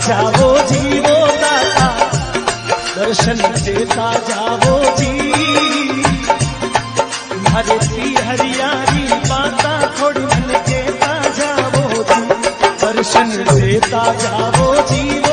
जाओ जी वो दाता, दर्शन देता जाओ जी। हरी हरियाली बाता थोड़ी मन के जाओ जी, दर्शन देता जाओ जी।